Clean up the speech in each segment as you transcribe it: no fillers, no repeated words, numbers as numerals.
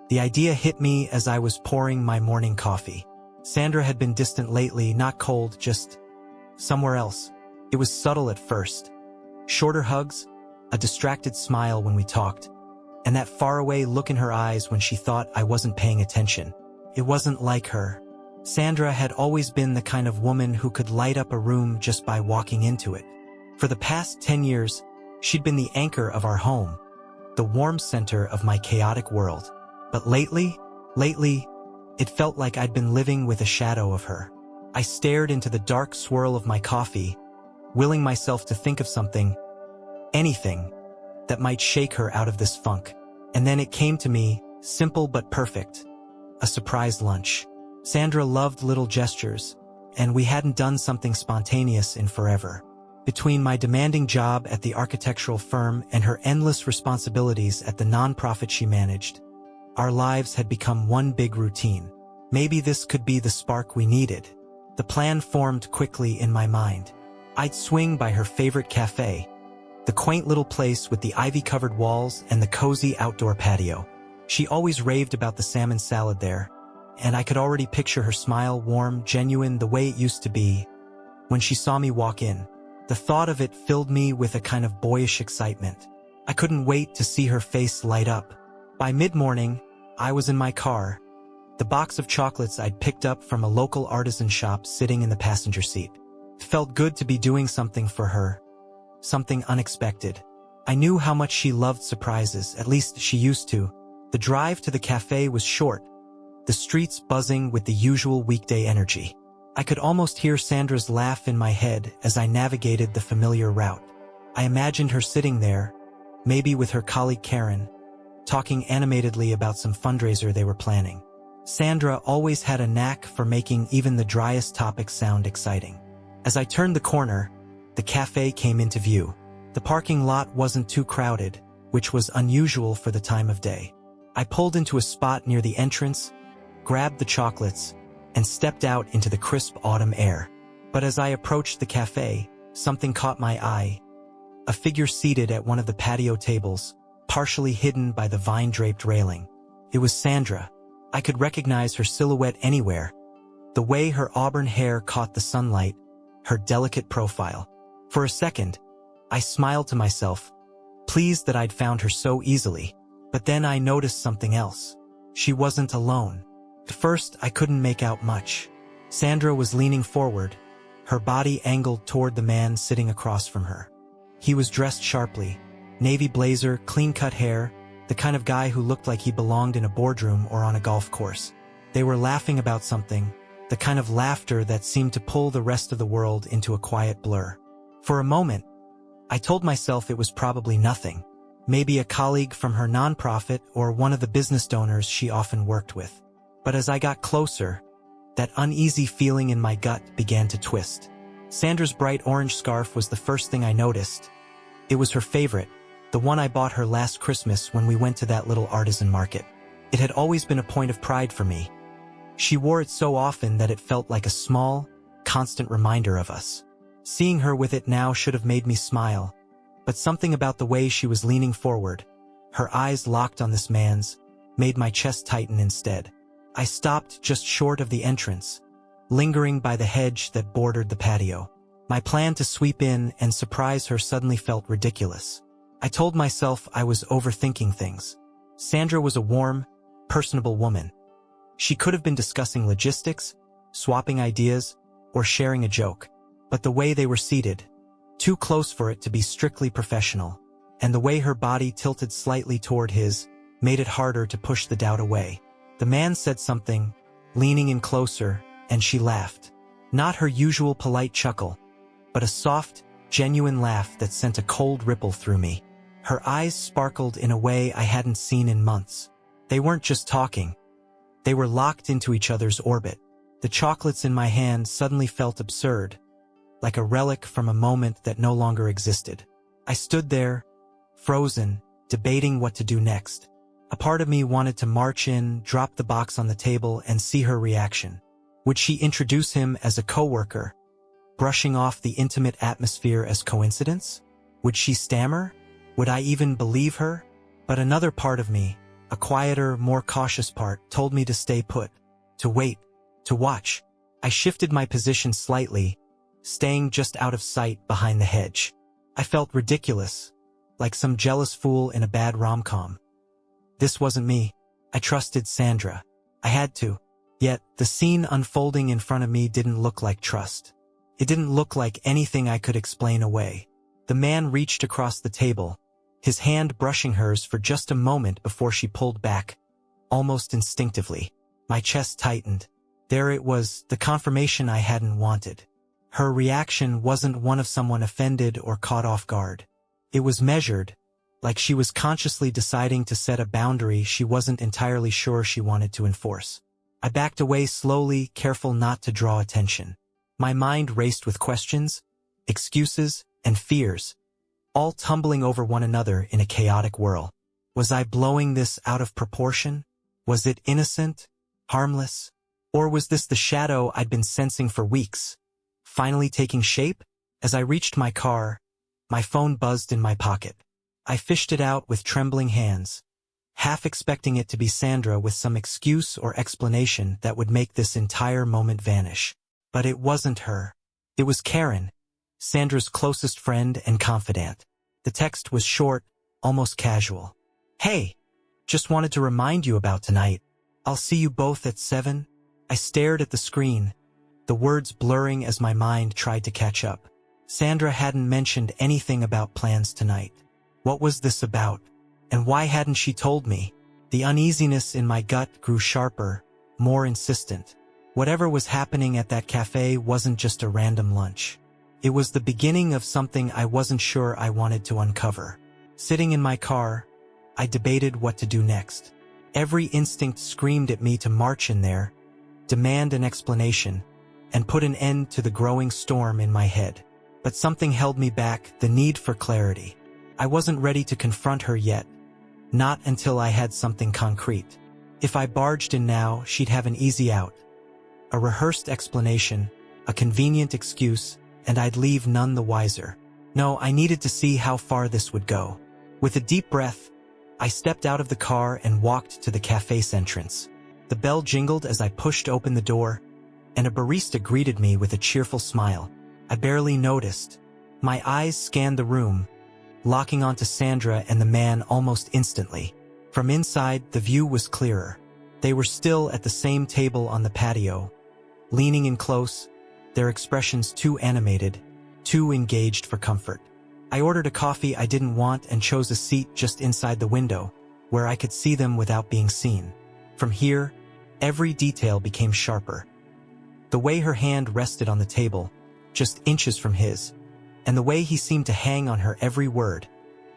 The idea hit me as I was pouring my morning coffee. Sandra had been distant lately, not cold, just somewhere else. It was subtle at first. Shorter hugs, a distracted smile when we talked, and that faraway look in her eyes when she thought I wasn't paying attention. It wasn't like her. Sandra had always been the kind of woman who could light up a room just by walking into it. For the past 10 years, she'd been the anchor of our home, the warm center of my chaotic world. But lately, it felt like I'd been living with a shadow of her. I stared into the dark swirl of my coffee, willing myself to think of something, anything, that might shake her out of this funk. And then it came to me, simple but perfect. A surprise lunch. Sandra loved little gestures, and we hadn't done something spontaneous in forever. Between my demanding job at the architectural firm and her endless responsibilities at the nonprofit she managed, our lives had become one big routine. Maybe this could be the spark we needed. The plan formed quickly in my mind. I'd swing by her favorite cafe, the quaint little place with the ivy-covered walls and the cozy outdoor patio. She always raved about the salmon salad there, and I could already picture her smile, warm, genuine, the way it used to be. When she saw me walk in, the thought of it filled me with a kind of boyish excitement. I couldn't wait to see her face light up. By mid-morning, I was in my car, the box of chocolates I'd picked up from a local artisan shop sitting in the passenger seat. It felt good to be doing something for her, something unexpected. I knew how much she loved surprises, at least she used to. The drive to the cafe was short, the streets buzzing with the usual weekday energy. I could almost hear Sandra's laugh in my head as I navigated the familiar route. I imagined her sitting there, maybe with her colleague Karen, talking animatedly about some fundraiser they were planning. Sandra always had a knack for making even the driest topics sound exciting. As I turned the corner, the cafe came into view. The parking lot wasn't too crowded, which was unusual for the time of day. I pulled into a spot near the entrance, grabbed the chocolates, and stepped out into the crisp autumn air. But as I approached the cafe, something caught my eye. A figure seated at one of the patio tables, partially hidden by the vine-draped railing. It was Sandra. I could recognize her silhouette anywhere. The way her auburn hair caught the sunlight, her delicate profile. For a second, I smiled to myself, pleased that I'd found her so easily. But then I noticed something else. She wasn't alone. At first, I couldn't make out much. Sandra was leaning forward, her body angled toward the man sitting across from her. He was dressed sharply, navy blazer, clean-cut hair, the kind of guy who looked like he belonged in a boardroom or on a golf course. They were laughing about something, the kind of laughter that seemed to pull the rest of the world into a quiet blur. For a moment, I told myself it was probably nothing, maybe a colleague from her nonprofit or one of the business donors she often worked with. But as I got closer, that uneasy feeling in my gut began to twist. Sandra's bright orange scarf was the first thing I noticed. It was her favorite, the one I bought her last Christmas when we went to that little artisan market. It had always been a point of pride for me. She wore it so often that it felt like a small, constant reminder of us. Seeing her with it now should have made me smile, but something about the way she was leaning forward, her eyes locked on this man's, made my chest tighten instead. I stopped just short of the entrance, lingering by the hedge that bordered the patio. My plan to sweep in and surprise her suddenly felt ridiculous. I told myself I was overthinking things. Sandra was a warm, personable woman. She could have been discussing logistics, swapping ideas, or sharing a joke. But the way they were seated, too close for it to be strictly professional, and the way her body tilted slightly toward his, made it harder to push the doubt away. The man said something, leaning in closer, and she laughed. Not her usual polite chuckle, but a soft, genuine laugh that sent a cold ripple through me. Her eyes sparkled in a way I hadn't seen in months. They weren't just talking. They were locked into each other's orbit. The chocolates in my hand suddenly felt absurd, like a relic from a moment that no longer existed. I stood there, frozen, debating what to do next. A part of me wanted to march in, drop the box on the table, and see her reaction. Would she introduce him as a coworker, brushing off the intimate atmosphere as coincidence? Would she stammer? Would I even believe her? But another part of me, A quieter, more cautious part told me to stay put, to wait, to watch. I shifted my position slightly, staying just out of sight behind the hedge. I felt ridiculous, like some jealous fool in a bad rom-com. This wasn't me. I trusted Sandra. I had to. Yet, the scene unfolding in front of me didn't look like trust. It didn't look like anything I could explain away. The man reached across the table, his hand brushing hers for just a moment before she pulled back, almost instinctively. My chest tightened. There it was, the confirmation I hadn't wanted. Her reaction wasn't one of someone offended or caught off guard. It was measured, like she was consciously deciding to set a boundary she wasn't entirely sure she wanted to enforce. I backed away slowly, careful not to draw attention. My mind raced with questions, excuses, and fears, all tumbling over one another in a chaotic whirl. Was I blowing this out of proportion? Was it innocent, harmless? Or was this the shadow I'd been sensing for weeks, finally taking shape? As I reached my car, my phone buzzed in my pocket. I fished it out with trembling hands, half expecting it to be Sandra with some excuse or explanation that would make this entire moment vanish. But it wasn't her. It was Karen, Sandra's closest friend and confidant. The text was short, almost casual. "Hey, just wanted to remind you about tonight. I'll see you both at 7. I stared at the screen, the words blurring as my mind tried to catch up. Sandra hadn't mentioned anything about plans tonight. What was this about? And why hadn't she told me? The uneasiness in my gut grew sharper, more insistent. Whatever was happening at that cafe wasn't just a random lunch. It was the beginning of something I wasn't sure I wanted to uncover. Sitting in my car, I debated what to do next. Every instinct screamed at me to march in there, demand an explanation, and put an end to the growing storm in my head. But something held me back, the need for clarity. I wasn't ready to confront her yet, not until I had something concrete. If I barged in now, she'd have an easy out. A rehearsed explanation, a convenient excuse, and I'd leave none the wiser. No, I needed to see how far this would go. With a deep breath, I stepped out of the car and walked to the café's entrance. The bell jingled as I pushed open the door, and a barista greeted me with a cheerful smile. I barely noticed. My eyes scanned the room, locking onto Sandra and the man almost instantly. From inside, the view was clearer. They were still at the same table on the patio, leaning in close, their expressions too animated, too engaged for comfort. I ordered a coffee I didn't want and chose a seat just inside the window, where I could see them without being seen. From here, every detail became sharper. The way her hand rested on the table, just inches from his, and the way he seemed to hang on her every word,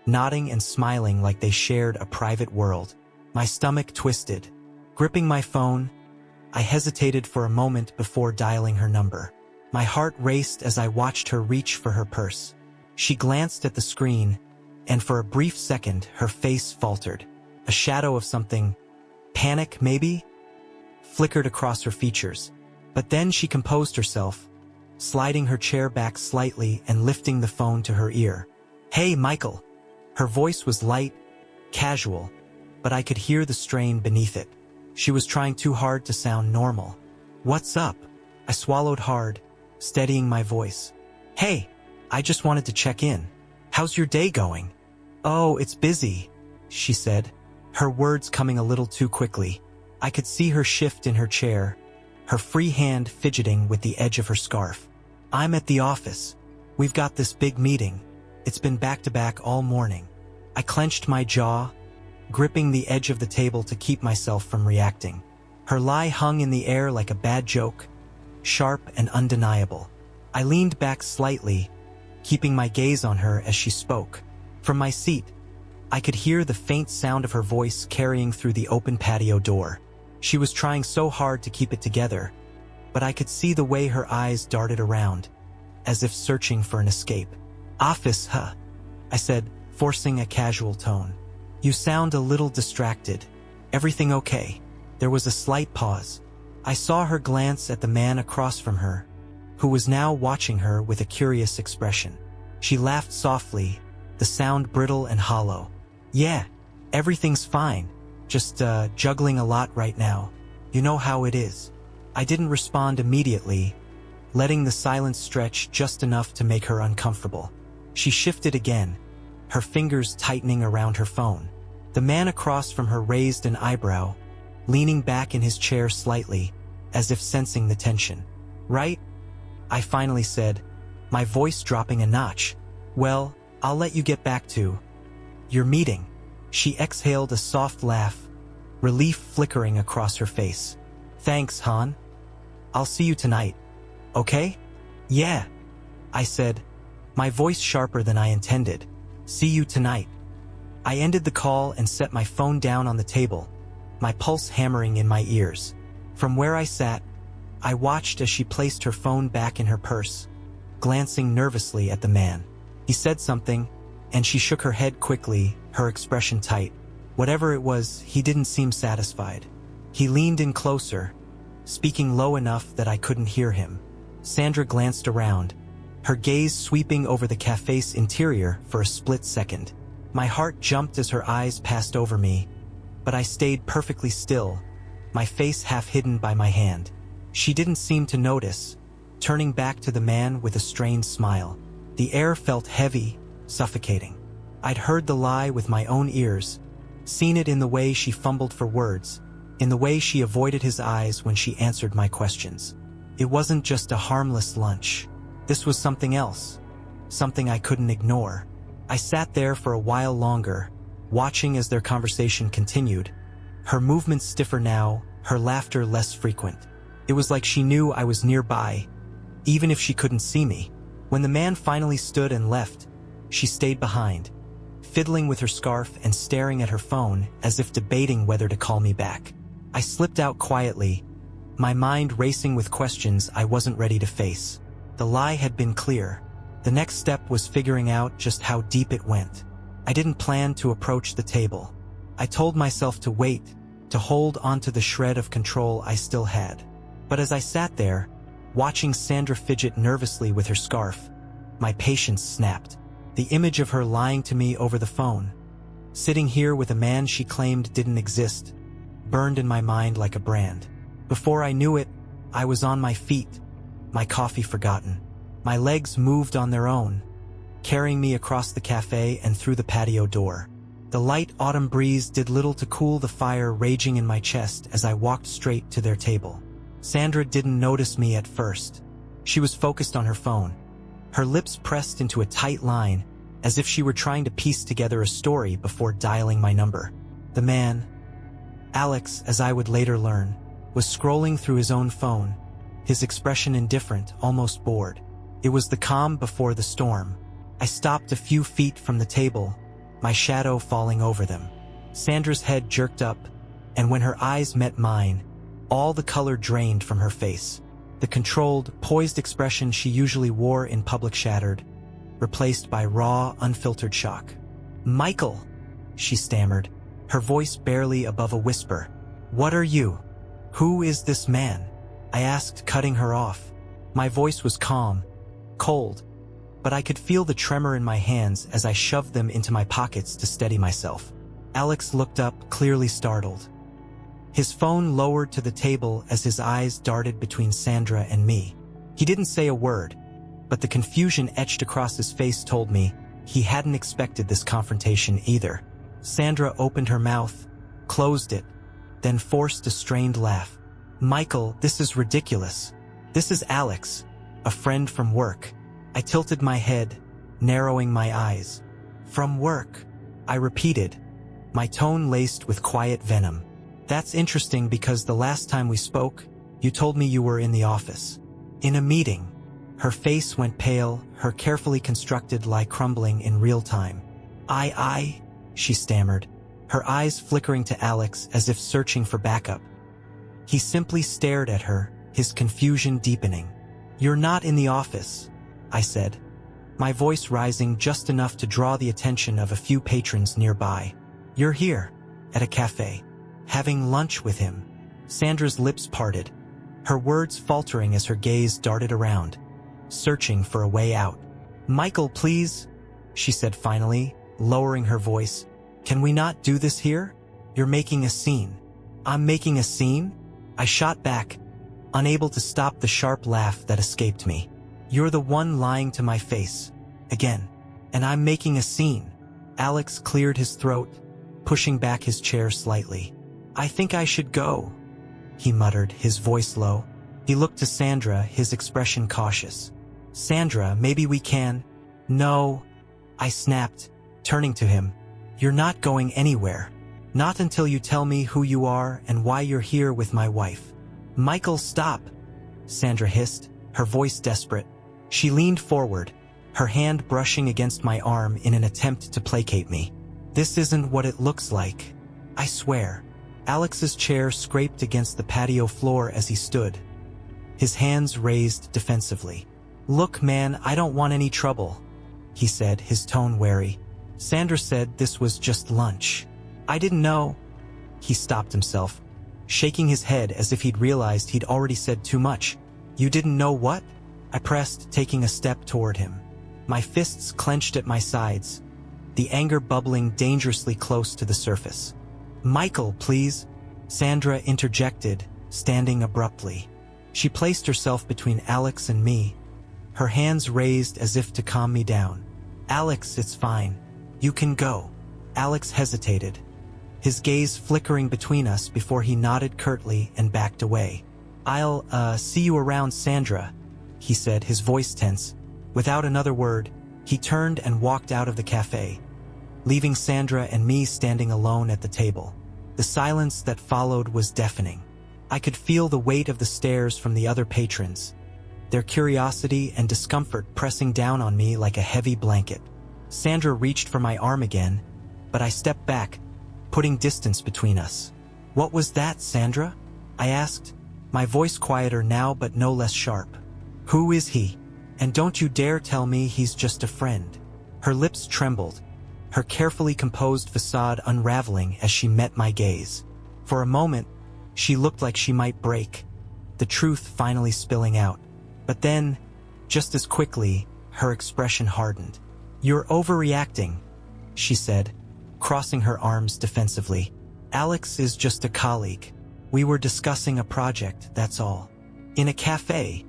nodding and smiling like they shared a private world. My stomach twisted. Gripping my phone, I hesitated for a moment before dialing her number. My heart raced as I watched her reach for her purse. She glanced at the screen, and for a brief second her face faltered. A shadow of something, panic maybe, flickered across her features. But then she composed herself, sliding her chair back slightly and lifting the phone to her ear. "Hey, Michael." Her voice was light, casual, but I could hear the strain beneath it. She was trying too hard to sound normal. "What's up?" I swallowed hard, steadying my voice. "Hey, I just wanted to check in. How's your day going?" "Oh, it's busy," she said, her words coming a little too quickly. I could see her shift in her chair, her free hand fidgeting with the edge of her scarf. "I'm at the office. We've got this big meeting. It's been back-to-back all morning." I clenched my jaw, gripping the edge of the table to keep myself from reacting. Her lie hung in the air like a bad joke, sharp and undeniable. I leaned back slightly, keeping my gaze on her as she spoke. From my seat, I could hear the faint sound of her voice carrying through the open patio door. She was trying so hard to keep it together, but I could see the way her eyes darted around, as if searching for an escape. "Office, huh?" I said, forcing a casual tone. "You sound a little distracted. Everything okay?" There was a slight pause. I saw her glance at the man across from her, who was now watching her with a curious expression. She laughed softly, the sound brittle and hollow. "Yeah, everything's fine. Just, juggling a lot right now. You know how it is. I didn't respond immediately, letting the silence stretch just enough to make her uncomfortable. She shifted again, her fingers tightening around her phone. The man across from her raised an eyebrow, leaning back in his chair slightly, as if sensing the tension. "Right?" I finally said, my voice dropping a notch. "Well, I'll let you get back to your meeting." She exhaled a soft laugh, relief flickering across her face. "Thanks, Han. I'll see you tonight. Okay?" "Yeah," I said, my voice sharper than I intended. "See you tonight." I ended the call and set my phone down on the table, my pulse hammering in my ears. From where I sat, I watched as she placed her phone back in her purse, glancing nervously at the man. He said something, and she shook her head quickly, her expression tight. Whatever it was, he didn't seem satisfied. He leaned in closer, speaking low enough that I couldn't hear him. Sandra glanced around, her gaze sweeping over the café's interior for a split second. My heart jumped as her eyes passed over me, but I stayed perfectly still, my face half hidden by my hand. She didn't seem to notice, turning back to the man with a strained smile. The air felt heavy, suffocating. I'd heard the lie with my own ears, seen it in the way she fumbled for words, in the way she avoided his eyes when she answered my questions. It wasn't just a harmless lunch. This was something else, something I couldn't ignore. I sat there for a while longer, watching as their conversation continued, her movements stiffer now, her laughter less frequent. It was like she knew I was nearby, even if she couldn't see me. When the man finally stood and left, she stayed behind, fiddling with her scarf and staring at her phone as if debating whether to call me back. I slipped out quietly, my mind racing with questions I wasn't ready to face. The lie had been clear. The next step was figuring out just how deep it went. I didn't plan to approach the table. I told myself to wait, to hold onto the shred of control I still had. But as I sat there, watching Sandra fidget nervously with her scarf, my patience snapped. The image of her lying to me over the phone, sitting here with a man she claimed didn't exist, burned in my mind like a brand. Before I knew it, I was on my feet, my coffee forgotten. My legs moved on their own, carrying me across the cafe and through the patio door. The light autumn breeze did little to cool the fire raging in my chest as I walked straight to their table. Sandra didn't notice me at first. She was focused on her phone, her lips pressed into a tight line, as if she were trying to piece together a story before dialing my number. The man, Alex, as I would later learn, was scrolling through his own phone, his expression indifferent, almost bored. It was the calm before the storm. I stopped a few feet from the table, my shadow falling over them. Sandra's head jerked up, and when her eyes met mine, all the color drained from her face. The controlled, poised expression she usually wore in public shattered, replaced by raw, unfiltered shock. "Michael," she stammered, her voice barely above a whisper. "What are you? Who is this man?" I asked, cutting her off. My voice was calm, cold, but I could feel the tremor in my hands as I shoved them into my pockets to steady myself. Alex looked up, clearly startled. His phone lowered to the table as his eyes darted between Sandra and me. He didn't say a word, but the confusion etched across his face told me he hadn't expected this confrontation either. Sandra opened her mouth, closed it, then forced a strained laugh. "Michael, this is ridiculous. This is Alex, a friend from work." I tilted my head, narrowing my eyes. "From work," I repeated, my tone laced with quiet venom. "That's interesting because the last time we spoke, you told me you were in the office. In a meeting." Her face went pale, her carefully constructed lie crumbling in real time. I, she stammered, her eyes flickering to Alex as if searching for backup. He simply stared at her, his confusion deepening. "You're not in the office," I said, my voice rising just enough to draw the attention of a few patrons nearby. "You're here, at a cafe, having lunch with him." Sandra's lips parted, her words faltering as her gaze darted around, searching for a way out. "Michael, please," she said finally, lowering her voice. "Can we not do this here? You're making a scene." "I'm making a scene?" I shot back, unable to stop the sharp laugh that escaped me. "You're the one lying to my face. Again. And I'm making a scene." Alex cleared his throat, pushing back his chair slightly. "I think I should go," he muttered, his voice low. He looked to Sandra, his expression cautious. "Sandra, maybe we can—" "No," I snapped, turning to him. "You're not going anywhere. Not until you tell me who you are and why you're here with my wife." "Michael, stop," Sandra hissed, her voice desperate. She leaned forward, her hand brushing against my arm in an attempt to placate me. "This isn't what it looks like. I swear." Alex's chair scraped against the patio floor as he stood, his hands raised defensively. "Look, man, I don't want any trouble," he said, his tone wary. "Sandra said this was just lunch. I didn't know." He stopped himself, shaking his head as if he'd realized he'd already said too much. "You didn't know what?" I pressed, taking a step toward him. My fists clenched at my sides, the anger bubbling dangerously close to the surface. "Michael, please," Sandra interjected, standing abruptly. She placed herself between Alex and me, her hands raised as if to calm me down. "Alex, it's fine. You can go." Alex hesitated, his gaze flickering between us before he nodded curtly and backed away. "I'll, see you around, Sandra," he said, his voice tense. Without another word, he turned and walked out of the cafe, leaving Sandra and me standing alone at the table. The silence that followed was deafening. I could feel the weight of the stares from the other patrons, their curiosity and discomfort pressing down on me like a heavy blanket. Sandra reached for my arm again, but I stepped back, putting distance between us. "What was that, Sandra?" I asked, my voice quieter now but no less sharp. "Who is he? And don't you dare tell me he's just a friend." Her lips trembled, her carefully composed facade unraveling as she met my gaze. For a moment, she looked like she might break, the truth finally spilling out. But then, just as quickly, her expression hardened. "You're overreacting," she said, crossing her arms defensively. "Alex is just a colleague. We were discussing a project, that's all." "In a cafe?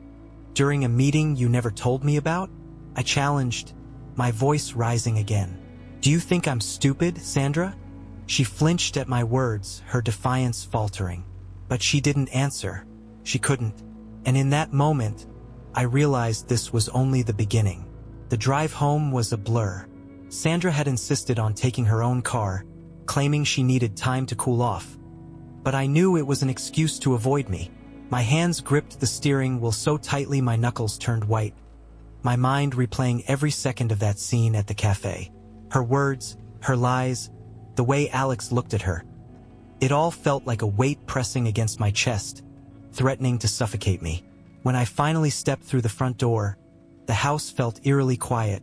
During a meeting you never told me about?" I challenged, my voice rising again. "Do you think I'm stupid, Sandra?" She flinched at my words, her defiance faltering. But she didn't answer. She couldn't. And in that moment, I realized this was only the beginning. The drive home was a blur. Sandra had insisted on taking her own car, claiming she needed time to cool off. But I knew it was an excuse to avoid me. My hands gripped the steering wheel so tightly my knuckles turned white, my mind replaying every second of that scene at the cafe. Her words, her lies, the way Alex looked at her. It all felt like a weight pressing against my chest, threatening to suffocate me. When I finally stepped through the front door, the house felt eerily quiet,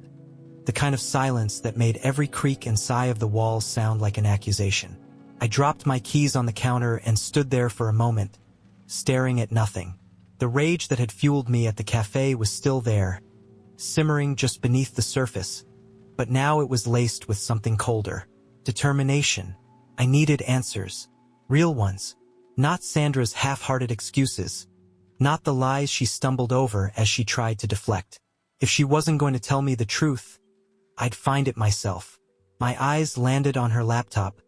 the kind of silence that made every creak and sigh of the walls sound like an accusation. I dropped my keys on the counter and stood there for a moment, staring at nothing. The rage that had fueled me at the cafe was still there, simmering just beneath the surface, but now it was laced with something colder. Determination. I needed answers. Real ones. Not Sandra's half-hearted excuses. Not the lies she stumbled over as she tried to deflect. If she wasn't going to tell me the truth, I'd find it myself. My eyes landed on her laptop,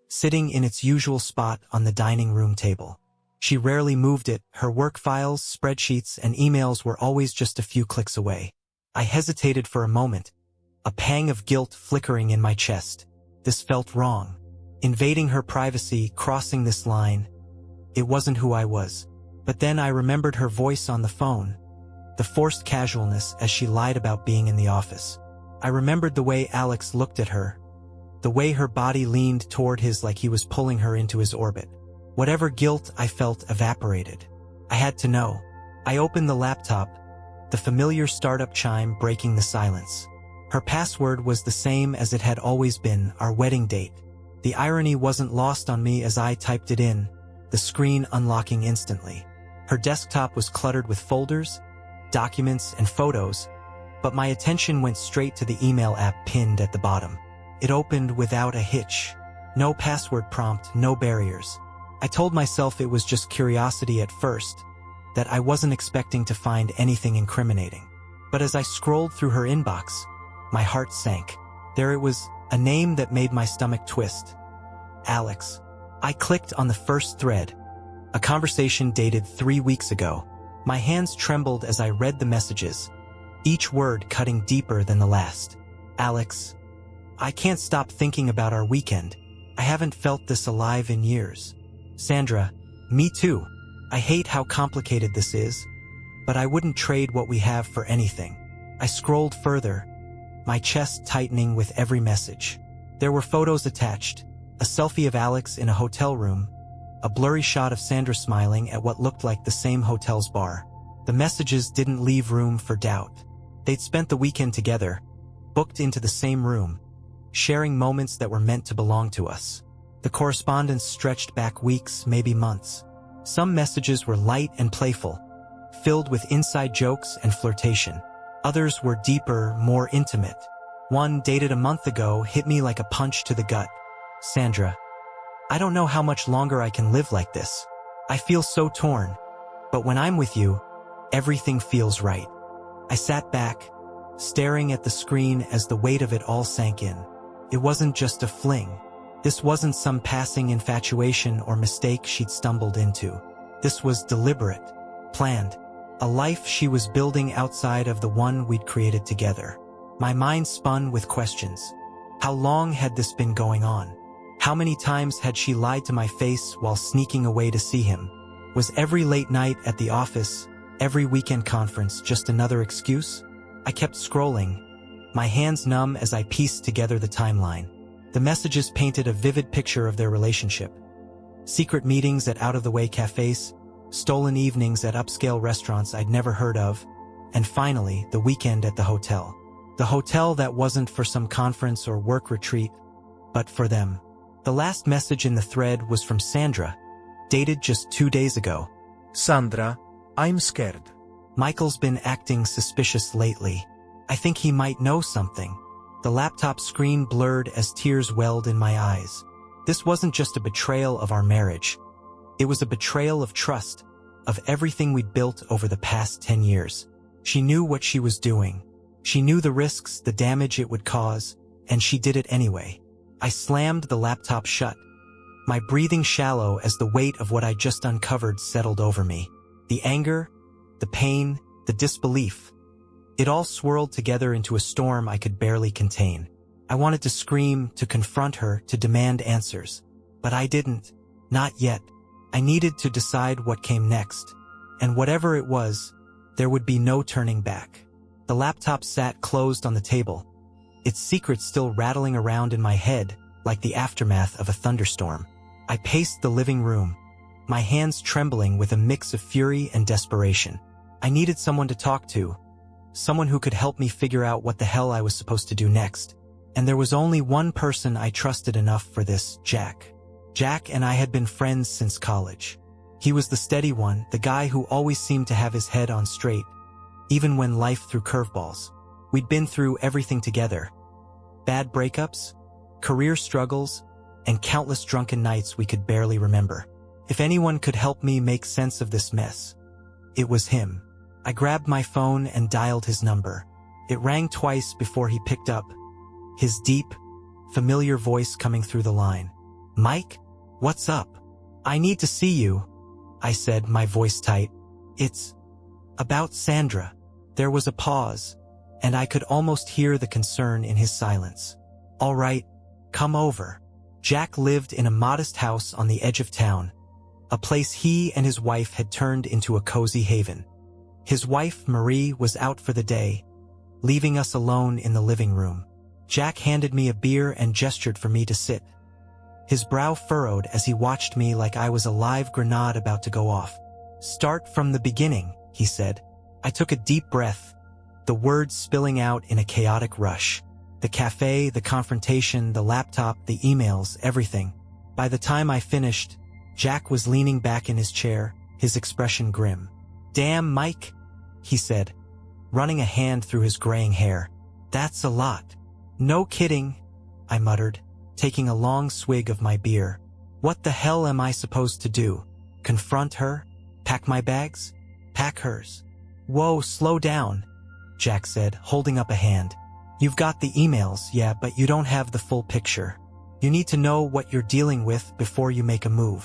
sitting in its usual spot on the dining room table. She rarely moved it. Her work files, spreadsheets, and emails were always just a few clicks away. I hesitated for a moment, a pang of guilt flickering in my chest. This felt wrong. Invading her privacy, crossing this line. It wasn't who I was. But then I remembered her voice on the phone, the forced casualness as she lied about being in the office. I remembered the way Alex looked at her, the way her body leaned toward his like he was pulling her into his orbit. Whatever guilt I felt evaporated. I had to know. I opened the laptop, the familiar startup chime breaking the silence. Her password was the same as it had always been, our wedding date. The irony wasn't lost on me as I typed it in, the screen unlocking instantly. Her desktop was cluttered with folders, documents, and photos, but my attention went straight to the email app pinned at the bottom. It opened without a hitch. No password prompt, no barriers. I told myself it was just curiosity at first, that I wasn't expecting to find anything incriminating. But as I scrolled through her inbox, my heart sank. There it was, a name that made my stomach twist. Alex. I clicked on the first thread, a conversation dated 3 weeks ago. My hands trembled as I read the messages, each word cutting deeper than the last. Alex, I can't stop thinking about our weekend. I haven't felt this alive in years. Sandra, me too. I hate how complicated this is, but I wouldn't trade what we have for anything. I scrolled further, my chest tightening with every message. There were photos attached, a selfie of Alex in a hotel room, a blurry shot of Sandra smiling at what looked like the same hotel's bar. The messages didn't leave room for doubt. They'd spent the weekend together, booked into the same room, sharing moments that were meant to belong to us. The correspondence stretched back weeks, maybe months. Some messages were light and playful, filled with inside jokes and flirtation. Others were deeper, more intimate. One, dated a month ago, hit me like a punch to the gut. Sandra, I don't know how much longer I can live like this. I feel so torn, but when I'm with you, everything feels right. I sat back, staring at the screen as the weight of it all sank in. It wasn't just a fling. This wasn't some passing infatuation or mistake she'd stumbled into. This was deliberate, planned, a life she was building outside of the one we'd created together. My mind spun with questions. How long had this been going on? How many times had she lied to my face while sneaking away to see him? Was every late night at the office, every weekend conference just another excuse? I kept scrolling, my hands numb as I pieced together the timeline. The messages painted a vivid picture of their relationship. Secret meetings at out-of-the-way cafes, stolen evenings at upscale restaurants I'd never heard of, and finally, the weekend at the hotel. The hotel that wasn't for some conference or work retreat, but for them. The last message in the thread was from Sandra, dated just 2 days ago. Sandra, I'm scared. Michael's been acting suspicious lately. I think he might know something. The laptop screen blurred as tears welled in my eyes. This wasn't just a betrayal of our marriage. It was a betrayal of trust, of everything we'd built over the past 10 years. She knew what she was doing. She knew the risks, the damage it would cause, and she did it anyway. I slammed the laptop shut, my breathing shallow as the weight of what I just uncovered settled over me. The anger, the pain, the disbelief. It all swirled together into a storm I could barely contain. I wanted to scream, to confront her, to demand answers. But I didn't. Not yet. I needed to decide what came next. And whatever it was, there would be no turning back. The laptop sat closed on the table, its secrets still rattling around in my head like the aftermath of a thunderstorm. I paced the living room, my hands trembling with a mix of fury and desperation. I needed someone to talk to, someone who could help me figure out what the hell I was supposed to do next. And there was only one person I trusted enough for this, Jack. Jack and I had been friends since college. He was the steady one, the guy who always seemed to have his head on straight, even when life threw curveballs. We'd been through everything together. Bad breakups, career struggles, and countless drunken nights we could barely remember. If anyone could help me make sense of this mess, it was him. I grabbed my phone and dialed his number. It rang twice before he picked up, his deep, familiar voice coming through the line. "Mike? What's up? I need to see you," I said, my voice tight. "It's about Sandra." There was a pause, and I could almost hear the concern in his silence. "All right, come over." Jack lived in a modest house on the edge of town, a place he and his wife had turned into a cozy haven. His wife, Marie, was out for the day, leaving us alone in the living room. Jack handed me a beer and gestured for me to sit. His brow furrowed as he watched me like I was a live grenade about to go off. "Start from the beginning," he said. I took a deep breath, the words spilling out in a chaotic rush. The cafe, the confrontation, the laptop, the emails, everything. By the time I finished, Jack was leaning back in his chair, his expression grim. "Damn, Mike," he said, running a hand through his graying hair. "That's a lot." "No kidding," I muttered. taking a long swig of my beer. What the hell am I supposed to do? Confront her? Pack my bags? Pack hers? Whoa, slow down, Jack said, holding up a hand. You've got the emails, yeah, but you don't have the full picture. You need to know what you're dealing with before you make a move.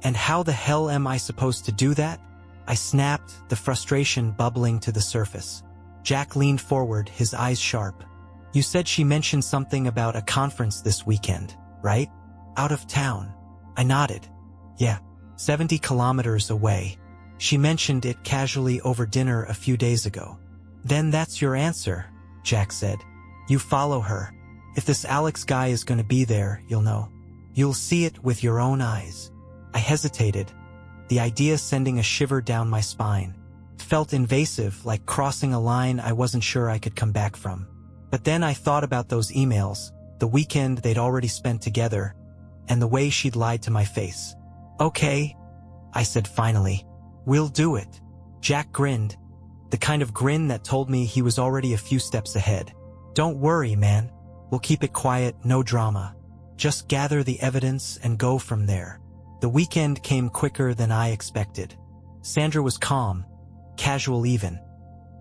And how the hell am I supposed to do that? I snapped, the frustration bubbling to the surface. Jack leaned forward, his eyes sharp. You said she mentioned something about a conference this weekend, right? Out of town. I nodded. Yeah, 70 kilometers away. She mentioned it casually over dinner a few days ago. Then that's your answer, Jack said. You follow her. If this Alex guy is going to be there, you'll know. You'll see it with your own eyes. I hesitated, the idea sending a shiver down my spine. It felt invasive, like crossing a line I wasn't sure I could come back from. But then I thought about those emails, the weekend they'd already spent together, and the way she'd lied to my face. Okay, I said finally. We'll do it. Jack grinned, the kind of grin that told me he was already a few steps ahead. Don't worry, man. We'll keep it quiet, no drama. Just gather the evidence and go from there. The weekend came quicker than I expected. Sandra was calm, casual even,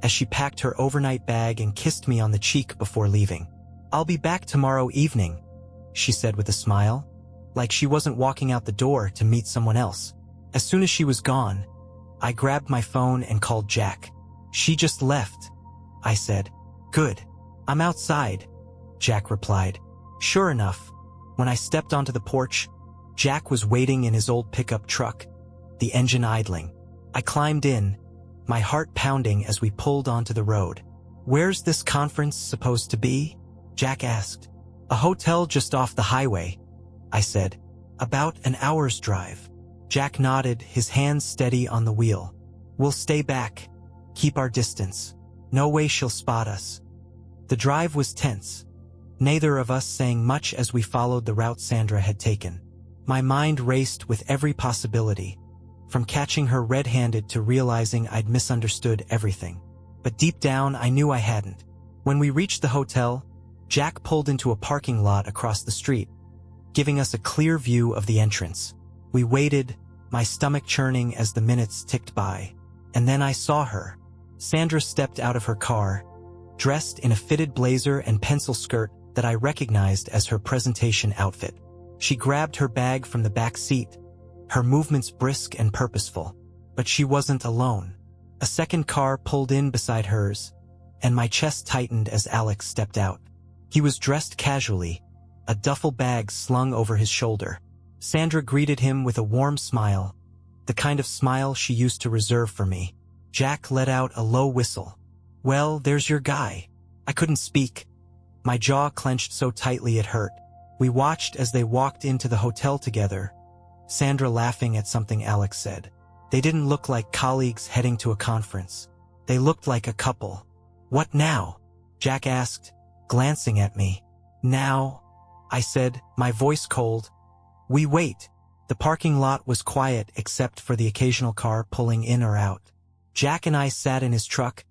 as she packed her overnight bag and kissed me on the cheek before leaving. I'll be back tomorrow evening, she said with a smile, like she wasn't walking out the door to meet someone else. As soon as she was gone, I grabbed my phone and called Jack. She just left, I said. Good. I'm outside, Jack replied. Sure enough, when I stepped onto the porch, Jack was waiting in his old pickup truck, the engine idling. I climbed in, my heart pounding as we pulled onto the road. Where's this conference supposed to be? Jack asked. A hotel just off the highway, I said. About an hour's drive. Jack nodded, his hands steady on the wheel. We'll stay back. Keep our distance. No way she'll spot us. The drive was tense, neither of us saying much as we followed the route Sandra had taken. My mind raced with every possibility, from catching her red-handed to realizing I'd misunderstood everything. But deep down, I knew I hadn't. When we reached the hotel, Jack pulled into a parking lot across the street, giving us a clear view of the entrance. We waited, my stomach churning as the minutes ticked by. And then I saw her. Sandra stepped out of her car, dressed in a fitted blazer and pencil skirt that I recognized as her presentation outfit. She grabbed her bag from the back seat, her movements brisk and purposeful. But she wasn't alone. A second car pulled in beside hers, and my chest tightened as Alex stepped out. He was dressed casually, a duffel bag slung over his shoulder. Sandra greeted him with a warm smile, the kind of smile she used to reserve for me. Jack let out a low whistle. Well, there's your guy. I couldn't speak. My jaw clenched so tightly it hurt. We watched as they walked into the hotel together, Sandra laughing at something Alex said. They didn't look like colleagues heading to a conference. They looked like a couple. What now? Jack asked, glancing at me. Now, I said, my voice cold. We wait. The parking lot was quiet except for the occasional car pulling in or out. Jack and I sat in his truck,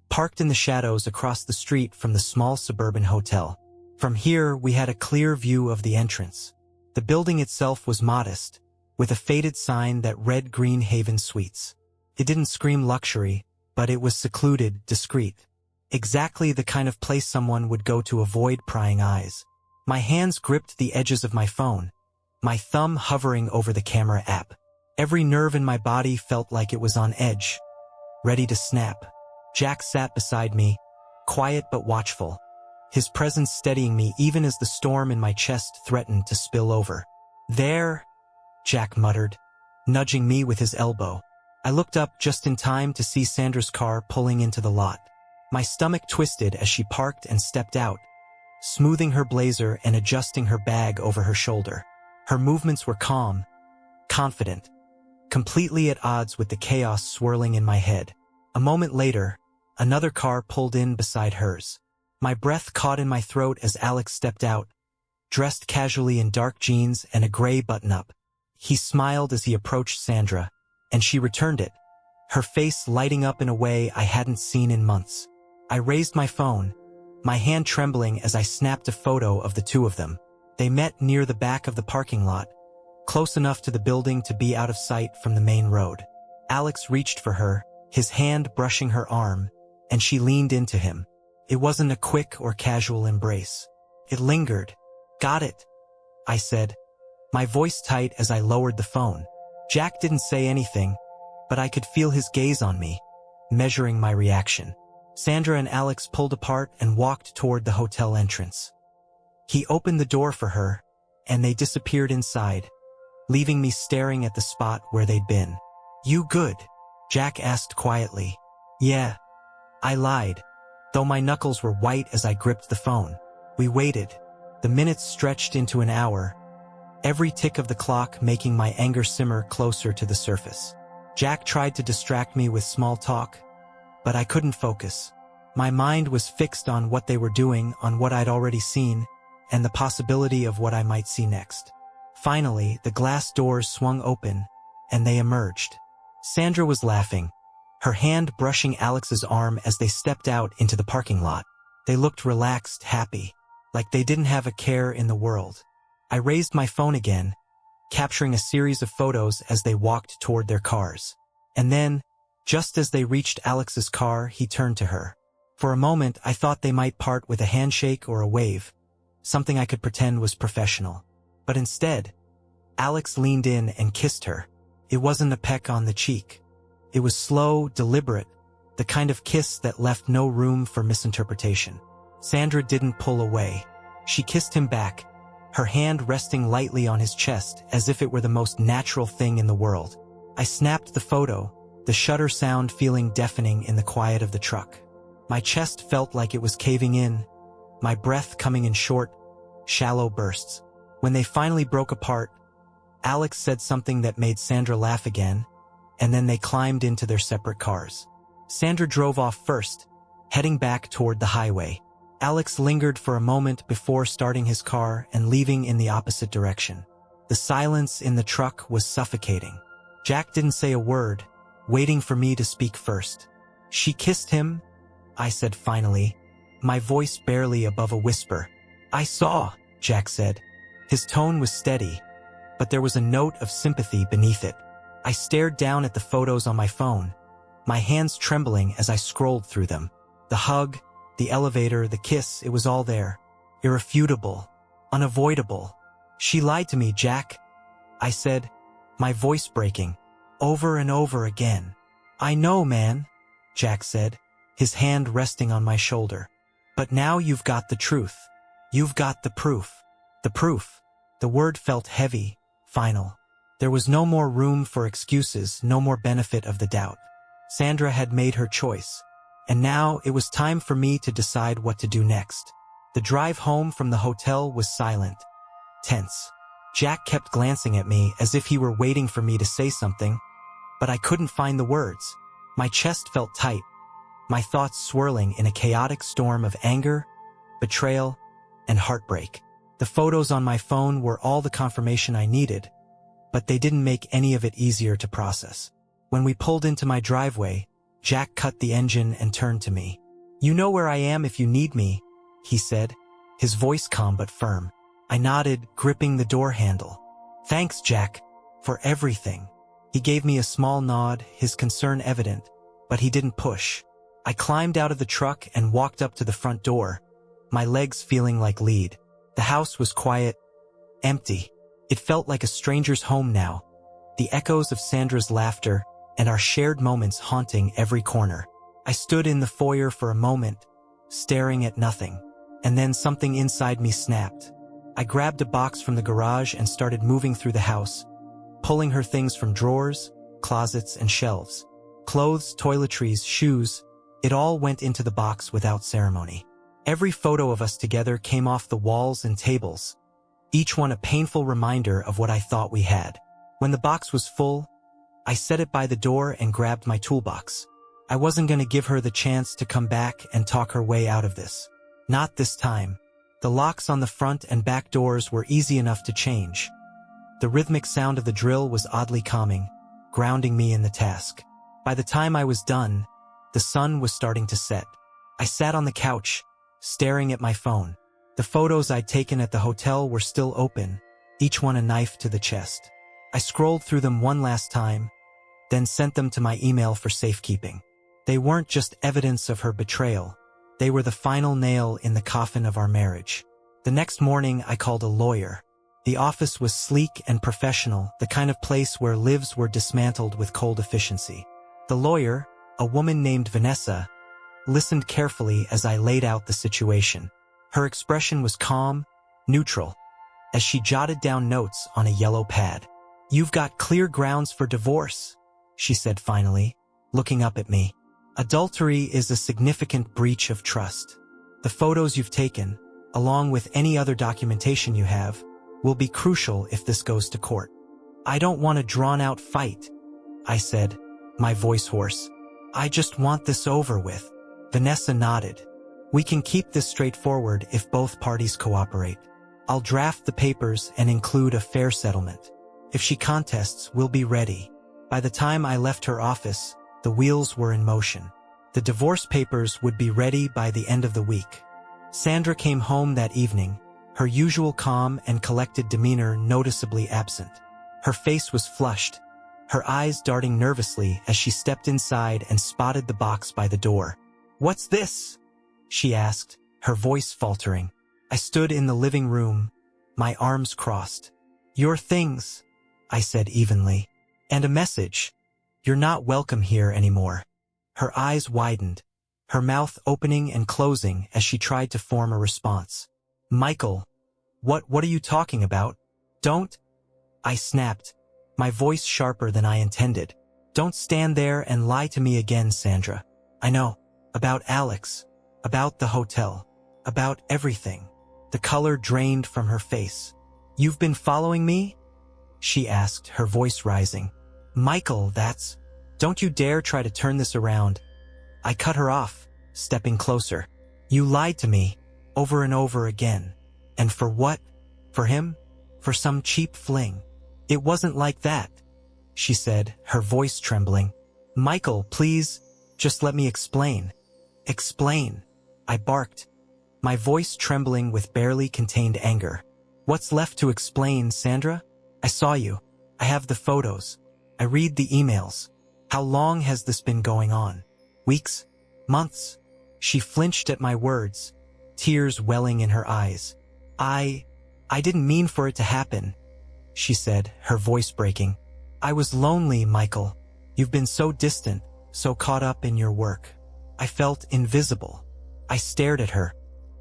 parked in the shadows across the street from the small suburban hotel. From here, we had a clear view of the entrance. The building itself was modest, with a faded sign that read Green Haven Suites. It didn't scream luxury, but it was secluded, discreet. Exactly the kind of place someone would go to avoid prying eyes. My hands gripped the edges of my phone, my thumb hovering over the camera app. Every nerve in my body felt like it was on edge, ready to snap. Jack sat beside me, quiet but watchful, his presence steadying me even as the storm in my chest threatened to spill over. There, Jack muttered, nudging me with his elbow. I looked up just in time to see Sandra's car pulling into the lot. My stomach twisted as she parked and stepped out, smoothing her blazer and adjusting her bag over her shoulder. Her movements were calm, confident, completely at odds with the chaos swirling in my head. A moment later, another car pulled in beside hers. My breath caught in my throat as Alex stepped out, dressed casually in dark jeans and a gray button-up. He smiled as he approached Sandra, and she returned it, her face lighting up in a way I hadn't seen in months. I raised my phone, my hand trembling as I snapped a photo of the two of them. They met near the back of the parking lot, close enough to the building to be out of sight from the main road. Alex reached for her, his hand brushing her arm, and she leaned into him. It wasn't a quick or casual embrace. It lingered. "Got it," I said, my voice tight as I lowered the phone. Jack didn't say anything, but I could feel his gaze on me, measuring my reaction. Sandra and Alex pulled apart and walked toward the hotel entrance. He opened the door for her, and they disappeared inside, leaving me staring at the spot where they'd been. "You good?" Jack asked quietly. "Yeah." I lied, though my knuckles were white as I gripped the phone. We waited. The minutes stretched into an hour, every tick of the clock making my anger simmer closer to the surface. Jack tried to distract me with small talk, but I couldn't focus. My mind was fixed on what they were doing, on what I'd already seen, and the possibility of what I might see next. Finally, the glass doors swung open, and they emerged. Sandra was laughing, her hand brushing Alex's arm as they stepped out into the parking lot. They looked relaxed, happy, like they didn't have a care in the world. I raised my phone again, capturing a series of photos as they walked toward their cars. And then, just as they reached Alex's car, he turned to her. For a moment, I thought they might part with a handshake or a wave, something I could pretend was professional. But instead, Alex leaned in and kissed her. It wasn't a peck on the cheek. It was slow, deliberate, the kind of kiss that left no room for misinterpretation. Sandra didn't pull away. She kissed him back, her hand resting lightly on his chest as if it were the most natural thing in the world. I snapped the photo, the shutter sound feeling deafening in the quiet of the truck. My chest felt like it was caving in, my breath coming in short, shallow bursts. When they finally broke apart, Alex said something that made Sandra laugh again, and then they climbed into their separate cars. Sandra drove off first, heading back toward the highway. Alex lingered for a moment before starting his car and leaving in the opposite direction. The silence in the truck was suffocating. Jack didn't say a word, waiting for me to speak first. "She kissed him," I said finally, my voice barely above a whisper. "I saw," Jack said. His tone was steady, but there was a note of sympathy beneath it. I stared down at the photos on my phone, my hands trembling as I scrolled through them. The hug, the elevator, the kiss, it was all there. Irrefutable, unavoidable. "She lied to me, Jack," I said, my voice breaking, over and over again. "I know, man," Jack said, his hand resting on my shoulder. "But now you've got the truth. You've got the proof." The proof. The word felt heavy, final. There was no more room for excuses, no more benefit of the doubt. Sandra had made her choice, and now it was time for me to decide what to do next. The drive home from the hotel was silent, tense. Jack kept glancing at me as if he were waiting for me to say something, but I couldn't find the words. My chest felt tight, my thoughts swirling in a chaotic storm of anger, betrayal, and heartbreak. The photos on my phone were all the confirmation I needed, but they didn't make any of it easier to process. When we pulled into my driveway, Jack cut the engine and turned to me. "You know where I am if you need me," he said, his voice calm but firm. I nodded, gripping the door handle. "Thanks, Jack, for everything." He gave me a small nod, his concern evident, but he didn't push. I climbed out of the truck and walked up to the front door, my legs feeling like lead. The house was quiet, empty. It felt like a stranger's home now, the echoes of Sandra's laughter and our shared moments haunting every corner. I stood in the foyer for a moment, staring at nothing, and then something inside me snapped. I grabbed a box from the garage and started moving through the house, pulling her things from drawers, closets, and shelves. Clothes, toiletries, shoes, it all went into the box without ceremony. Every photo of us together came off the walls and tables, each one a painful reminder of what I thought we had. When the box was full, I set it by the door and grabbed my toolbox. I wasn't going to give her the chance to come back and talk her way out of this. Not this time. The locks on the front and back doors were easy enough to change. The rhythmic sound of the drill was oddly calming, grounding me in the task. By the time I was done, the sun was starting to set. I sat on the couch, staring at my phone. The The photos I'd taken at the hotel were still open, each one a knife to the chest. I scrolled through them one last time, then sent them to my email for safekeeping. They weren't just evidence of her betrayal. They were the final nail in the coffin of our marriage. The next morning, I called a lawyer. The office was sleek and professional, the kind of place where lives were dismantled with cold efficiency. The lawyer, a woman named Vanessa, listened carefully as I laid out the situation. Her expression was calm, neutral, as she jotted down notes on a yellow pad. "You've got clear grounds for divorce," she said finally, looking up at me. "Adultery is a significant breach of trust. The photos you've taken, along with any other documentation you have, will be crucial if this goes to court." "I don't want a drawn-out fight," I said, my voice hoarse. "I just want this over with." Vanessa nodded. "We can keep this straightforward if both parties cooperate. I'll draft the papers and include a fair settlement. If she contests, we'll be ready." By the time I left her office, the wheels were in motion. The divorce papers would be ready by the end of the week. Sandra came home that evening, her usual calm and collected demeanor noticeably absent. Her face was flushed, her eyes darting nervously as she stepped inside and spotted the box by the door. "What's this?" she asked, her voice faltering. I stood in the living room, my arms crossed. "Your things," I said evenly. "And a message. You're not welcome here anymore." Her eyes widened, her mouth opening and closing as she tried to form a response. "Michael, what are you talking about? Don't," I snapped, my voice sharper than I intended. "Don't stand there and lie to me again, Sandra. I know. About Alex. About the hotel. About everything." The color drained from her face. "You've been following me?" she asked, her voice rising. "Michael, don't you dare try to turn this around." I cut her off, stepping closer. "You lied to me, over and over again. And for what? For him? For some cheap fling? It wasn't like that," she said, her voice trembling. "Michael, please, just let me explain." "Explain," I barked, my voice trembling with barely contained anger. "What's left to explain, Sandra? I saw you. I have the photos. I read the emails. How long has this been going on? Weeks? Months?" She flinched at my words, tears welling in her eyes. I didn't mean for it to happen," she said, her voice breaking. "I was lonely, Michael. You've been so distant, so caught up in your work. I felt invisible." I stared at her,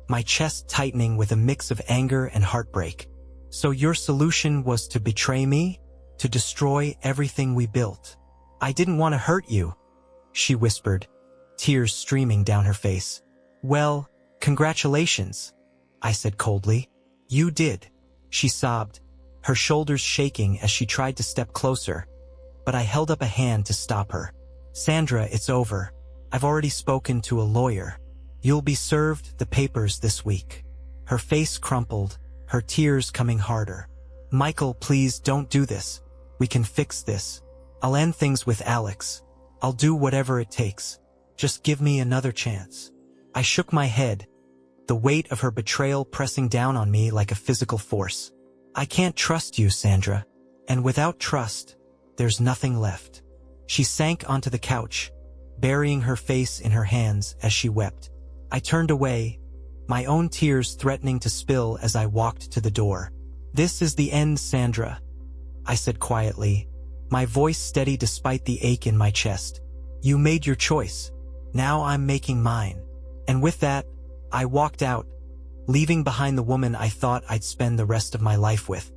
my chest tightening with a mix of anger and heartbreak. "So your solution was to betray me? To destroy everything we built?" "I didn't want to hurt you," she whispered, tears streaming down her face. "Well, congratulations," I said coldly. "You did," she sobbed, her shoulders shaking as she tried to step closer, but I held up a hand to stop her. "Sandra, it's over. I've already spoken to a lawyer. You'll be served the papers this week." Her face crumpled, her tears coming harder. "Michael, please don't do this. We can fix this. I'll end things with Alex. I'll do whatever it takes. Just give me another chance." I shook my head, the weight of her betrayal pressing down on me like a physical force. "I can't trust you, Sandra. And without trust, there's nothing left." She sank onto the couch, burying her face in her hands as she wept. I turned away, my own tears threatening to spill as I walked to the door. "This is the end, Sandra," I said quietly, my voice steady despite the ache in my chest. "You made your choice. Now I'm making mine." And with that, I walked out, leaving behind the woman I thought I'd spend the rest of my life with.